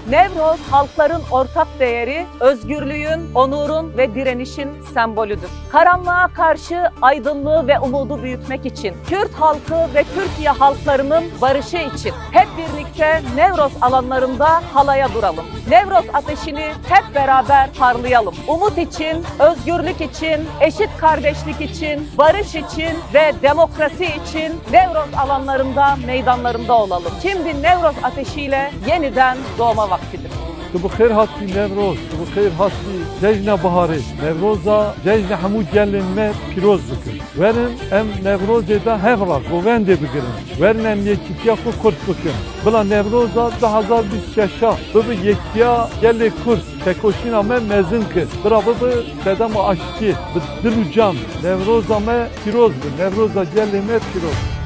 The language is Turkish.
Nevroz halkların ortak değeri, özgürlüğün, onurun ve direnişin sembolüdür. Karanlığa karşı aydınlığı ve umudu büyütmek için, Kürt halkı ve Türkiye halklarının barışı için hep birlikte Nevroz alanlarında halaya duralım. Nevroz ateşini hep beraber parlayalım. Umut için, özgürlük için, eşit kardeşlik için, barış için ve demokrasi için Nevroz alanlarında, meydanlarında olalım. Şimdi Nevroz ateşiyle yeniden doğma vaktidir. بخير هاتي نوروز بخير هاتي جيجنا بهاري نوروزا جيجنا حمود جلن ما بيروز بكن ورن ام نوروز دا هفرا قوان دي بكن ورن ام يكتيا خو كرد بكن بلا نوروزا 2026 ببي يكتيا جل كرد تكوشينا ما مزن كن برا ببي سدام اشتي بدرو جام نوروزا ما بيروز نوروزا جل ما بيروز